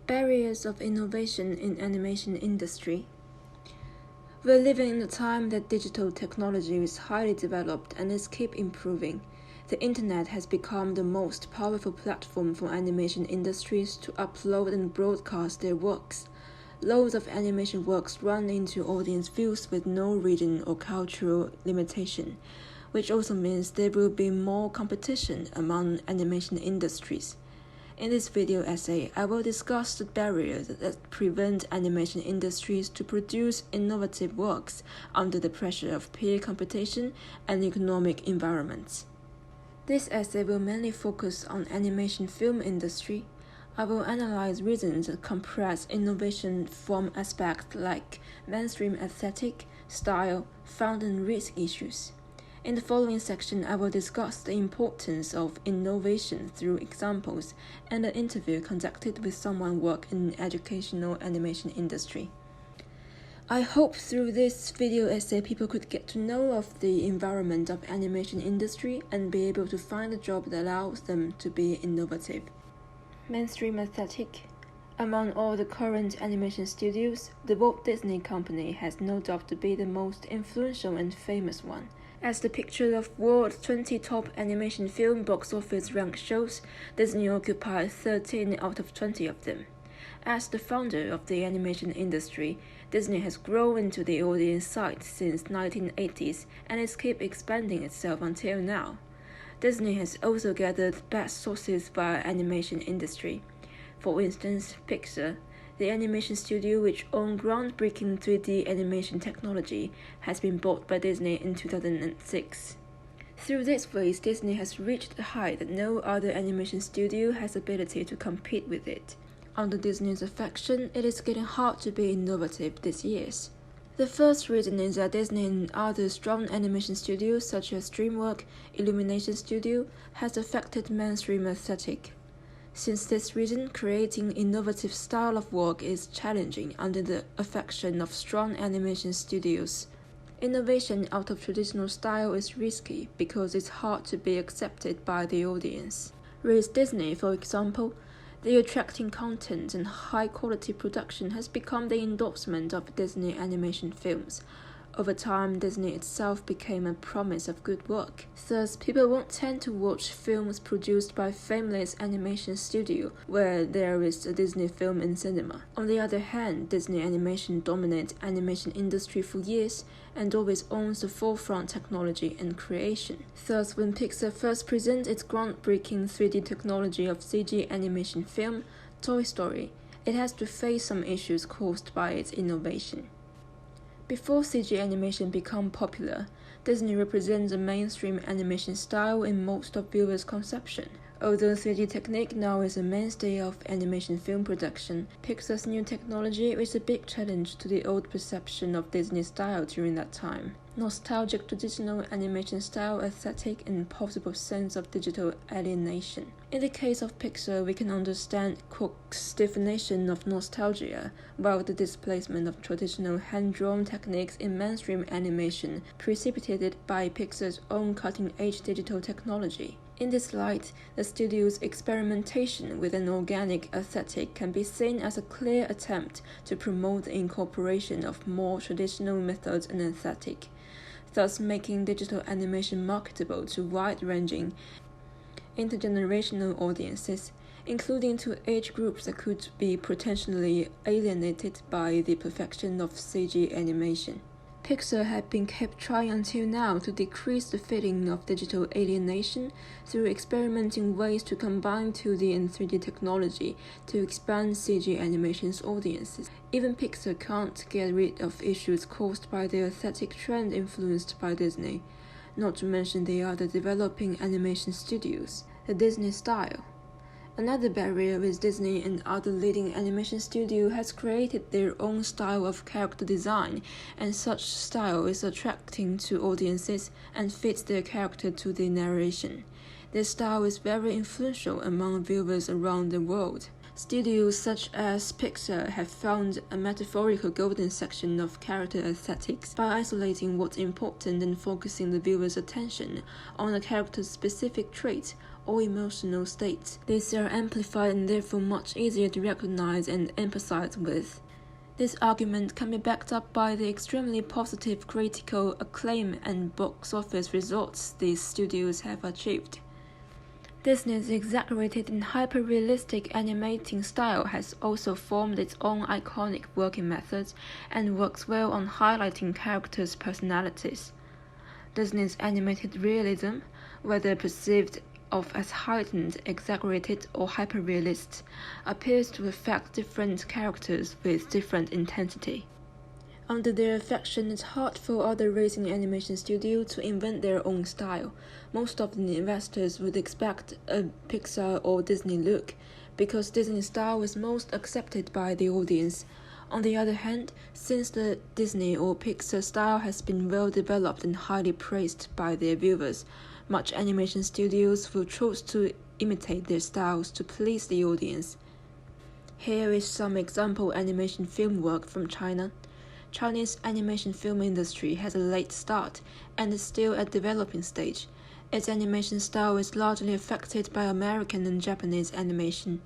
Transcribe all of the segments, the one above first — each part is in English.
Barriers of innovation in animation industry. We're living in a time that digital technology is highly developed and is keep improving. The internet has become the most powerful platform for animation industries to upload and broadcast their works. Loads of animation works run into audience views with no region or cultural limitation, which also means there will be more competition among animation industries. In this video essay, I will discuss the barriers that prevent animation industries to produce innovative works under the pressure of peer competition and economic environments. This essay will mainly focus on animation film industry. I will analyze reasons that compress innovation from aspects like mainstream aesthetic, style, fund and risk issues. In the following section, I will discuss the importance of innovation through examples and an interview conducted with someone working in educational animation industry. I hope through this video essay people could get to know of the environment of animation industry and be able to find a job that allows them to be innovative. Mainstream aesthetic. Among all the current animation studios, the Walt Disney Company has no doubt to be the most influential and famous one. As the picture of world's 20 top animation film box office rank shows, Disney occupies 13 out of 20 of them. As the founder of the animation industry, Disney has grown into the audience side since 1980s and has kept expanding itself until now. Disney has also gathered best sources via animation industry. For instance, Pixar, the animation studio which owns groundbreaking 3D animation technology, has been bought by Disney in 2006. Through this ways, Disney has reached a height that no other animation studio has the ability to compete with it. Under Disney's affection, it is getting hard to be innovative these years. The first reason is that Disney and other strong animation studios such as DreamWorks, Illumination Studio has affected mainstream aesthetic. Since this reason, creating innovative style of work is challenging under the affection of strong animation studios. Innovation out of traditional style is risky because it's hard to be accepted by the audience. With Disney, for example, the attracting content and high-quality production has become the endorsement of Disney animation films. Over time, Disney itself became a promise of good work. Thus, people won't tend to watch films produced by fameless animation studio where there is a Disney film in cinema. On the other hand, Disney Animation dominates animation industry for years and always owns the forefront technology and creation. Thus, when Pixar first presented its groundbreaking 3D technology of CG animation film, Toy Story, it has to face some issues caused by its innovation. Before CG animation became popular, Disney represents a mainstream animation style in most of viewers' conception. Although 3D technique now is a mainstay of animation film production, Pixar's new technology is a big challenge to the old perception of Disney style during that time. Nostalgic traditional animation style aesthetic and possible sense of digital alienation. In the case of Pixar, we can understand Cook's definition of nostalgia, while the displacement of traditional hand-drawn techniques in mainstream animation precipitated by Pixar's own cutting-edge digital technology. In this light, the studio's experimentation with an organic aesthetic can be seen as a clear attempt to promote the incorporation of more traditional methods and aesthetic, thus making digital animation marketable to wide-ranging intergenerational audiences, including to age groups that could be potentially alienated by the perfection of CG animation. Pixar had been kept trying until now to decrease the feeling of digital alienation through experimenting ways to combine 2D and 3D technology to expand CG animation's audiences. Even Pixar can't get rid of issues caused by the aesthetic trend influenced by Disney, not to mention the other developing animation studios, the Disney style. Another barrier is Disney and other leading animation studios has created their own style of character design, and such style is attracting to audiences and fits their character to the narration. Their style is very influential among viewers around the world. Studios such as Pixar have found a metaphorical golden section of character aesthetics by isolating what's important and focusing the viewer's attention on a character's specific traits or emotional states. These are amplified and therefore much easier to recognize and empathize with. This argument can be backed up by the extremely positive critical acclaim and box office results these studios have achieved. Disney's exaggerated and hyper-realistic animating style has also formed its own iconic working methods and works well on highlighting characters' personalities. Disney's animated realism, whether perceived of as heightened, exaggerated, or hyper-realist, appears to affect different characters with different intensity. Under their affection, it's hard for other racing animation studios to invent their own style. Most of the investors would expect a Pixar or Disney look, because Disney style is most accepted by the audience. On the other hand, since the Disney or Pixar style has been well developed and highly praised by their viewers, much animation studios will choose to imitate their styles to please the audience. Here is some example animation film work from China. Chinese animation film industry has a late start and is still at developing stage. Its animation style is largely affected by American and Japanese animation.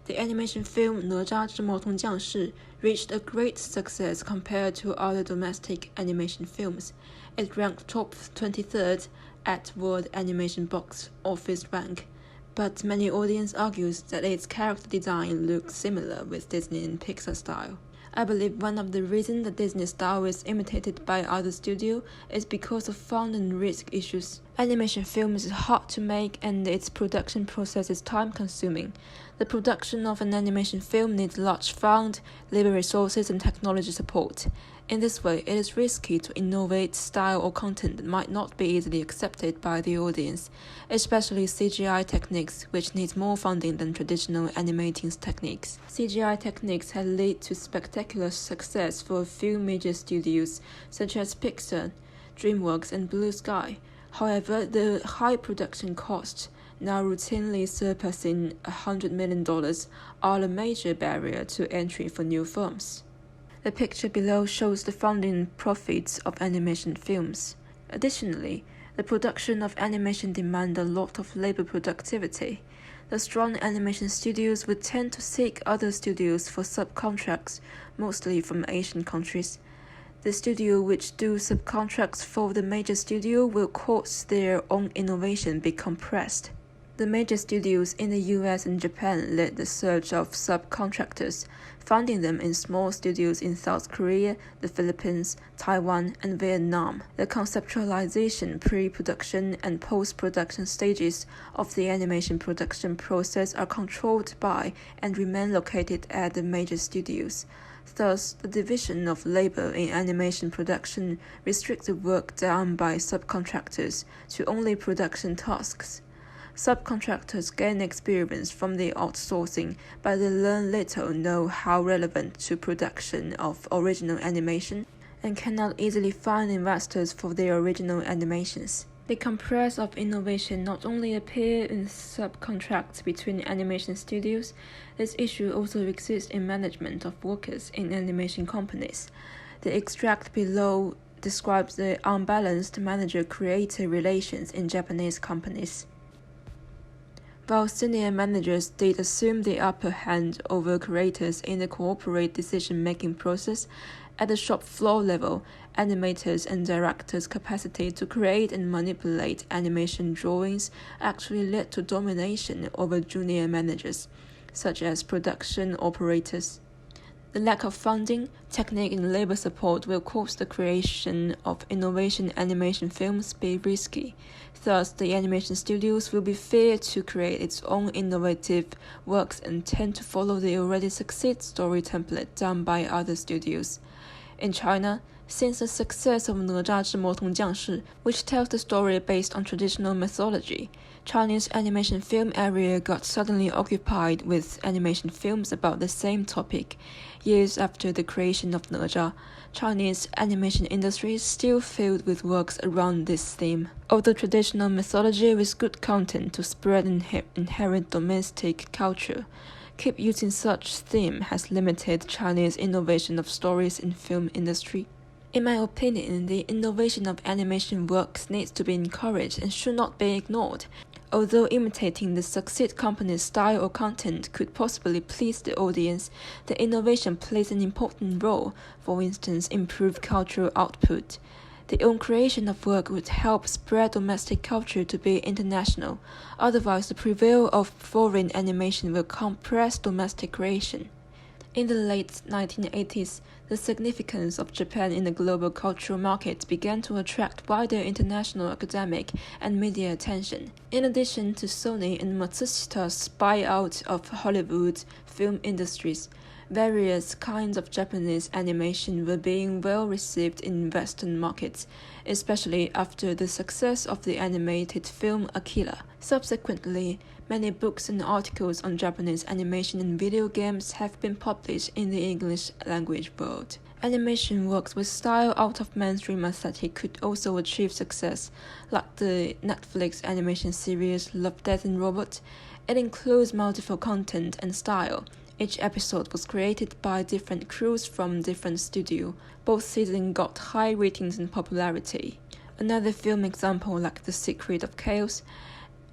The animation film 哪吒之魔童降世 reached a great success compared to other domestic animation films. It ranked top 23rd at World Animation Box Office rank, but many audience argues that its character design looks similar with Disney and Pixar style. I believe one of the reasons the Disney style is imitated by other studios is because of fund and risk issues. Animation films is hard to make and its production process is time-consuming. The production of an animation film needs large fund, labor resources, and technology support. In this way, it is risky to innovate style or content that might not be easily accepted by the audience, especially CGI techniques, which need more funding than traditional animating techniques. CGI techniques have led to spectacular success for a few major studios, such as Pixar, DreamWorks, and Blue Sky. However, the high production costs, now routinely surpassing $100 million, are a major barrier to entry for new films. The picture below shows the funding profits of animation films. Additionally, the production of animation demands a lot of labor productivity. The strong animation studios would tend to seek other studios for subcontracts, mostly from Asian countries. The studio which do subcontracts for the major studio will cause their own innovation be compressed. The major studios in the US and Japan led the surge of subcontractors, finding them in small studios in South Korea, the Philippines, Taiwan, and Vietnam. The conceptualization, pre-production, and post-production stages of the animation production process are controlled by and remain located at the major studios. Thus, the division of labor in animation production restricts the work done by subcontractors to only production tasks. Subcontractors gain experience from the outsourcing, but they learn little know how relevant to production of original animation and cannot easily find investors for their original animations. The compress of innovation not only appear in subcontracts between animation studios, this issue also exists in management of workers in animation companies. The extract below describes the unbalanced manager-creator relations in Japanese companies. While senior managers did assume the upper hand over creators in the corporate decision-making process, at the shop floor level, animators and directors' capacity to create and manipulate animation drawings actually led to domination over junior managers, such as production operators. The lack of funding, technique, and labor support will cause the creation of innovation animation films be risky. Thus, the animation studios will be feared to create its own innovative works and tend to follow the already succeed story template done by other studios. In China, since the success of 哪吒之魔童降世, which tells the story based on traditional mythology, Chinese animation film area got suddenly occupied with animation films about the same topic. Years after the creation of 哪吒, Chinese animation industry is still filled with works around this theme. Although traditional mythology with good content to spread inherent domestic culture, keep using such theme has limited Chinese innovation of stories in film industry. In my opinion, the innovation of animation works needs to be encouraged and should not be ignored. Although imitating the succeed company's style or content could possibly please the audience, the innovation plays an important role, for instance, improve cultural output. The own creation of work would help spread domestic culture to be international, otherwise the prevail of foreign animation will compress domestic creation. In the late 1980s, the significance of Japan in the global cultural market began to attract wider international academic and media attention. In addition to Sony and Matsushita's buyout of Hollywood film industries, various kinds of Japanese animation were being well received in Western markets, especially after the success of the animated film Akira. Subsequently, many books and articles on Japanese animation and video games have been published in the English language world. Animation works with style out of mainstream aesthetic could also achieve success, like the Netflix animation series Love, Death and Robots. It includes multiple content and style. Each episode was created by different crews from different studios. Both seasons got high ratings and popularity. Another film example like The Secret of Chaos,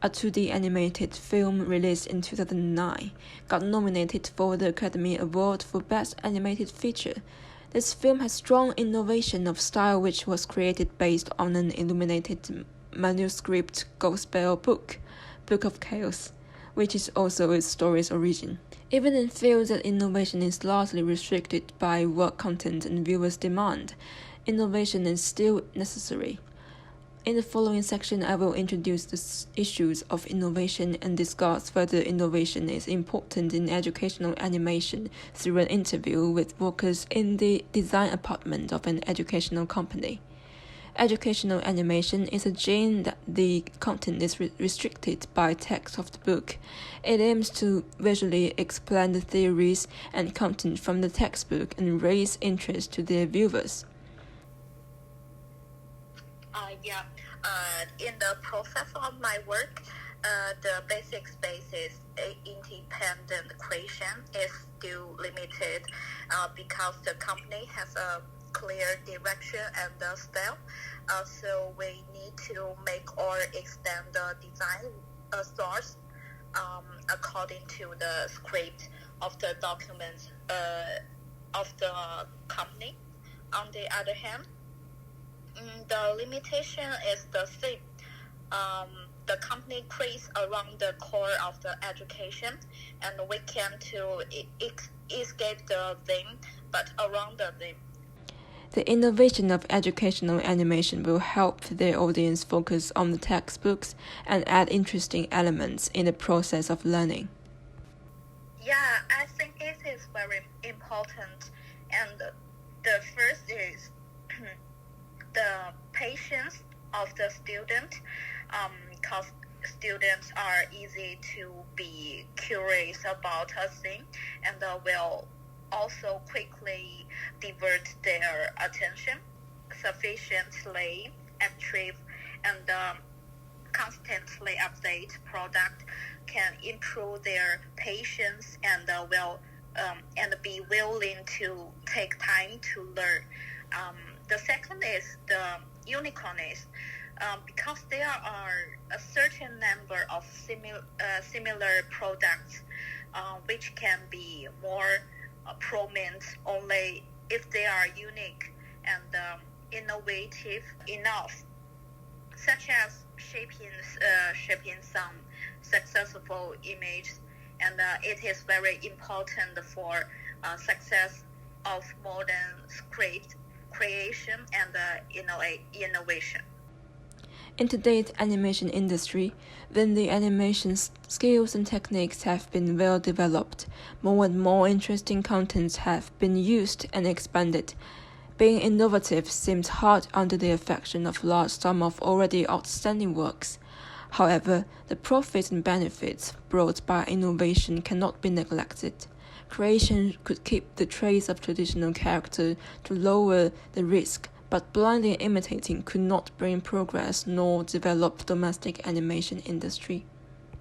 a 2D animated film released in 2009, got nominated for the Academy Award for Best Animated Feature. This film has strong innovation of style which was created based on an illuminated manuscript gospel book, Book of Chaos, which is also its story's origin. Even in fields that innovation is largely restricted by work content and viewers' demand, innovation is still necessary. In the following section, I will introduce the issues of innovation and discuss whether innovation is important in educational animation through an interview with workers in the design department of an educational company. Educational animation is a genre that the content is restricted by text of the book. It aims to visually explain the theories and content from the textbook and raise interest to their viewers. In the process of my work, the basic space is independent creation is still limited because the company has a clear direction and the style. So we need to make or extend the design source according to the script of the document of the company. On the other hand, the limitation is the theme. The company creates around the core of the education, and we can to escape the theme, but around the theme. The innovation of educational animation will help their audience focus on the textbooks and add interesting elements in the process of learning. Yeah, I think it is very important. And the first is the patience of the student, because students are easy to be curious about a thing and will also quickly divert their attention. Sufficiently active and constantly update product can improve their patience and be willing to take time to learn. The second is the uniqueness, because there are a certain number of similar products which can be more prominent only if they are unique and innovative enough, such as shaping some successful images, and it is very important for success of modern script creation and innovation. In today's animation industry, when the animation skills and techniques have been well developed, more and more interesting contents have been used and expanded. Being innovative seems hard under the affection of large sum of already outstanding works. However, the profits and benefits brought by innovation cannot be neglected. Creation could keep the trace of traditional character to lower the risk, but blindly imitating could not bring progress nor develop domestic animation industry.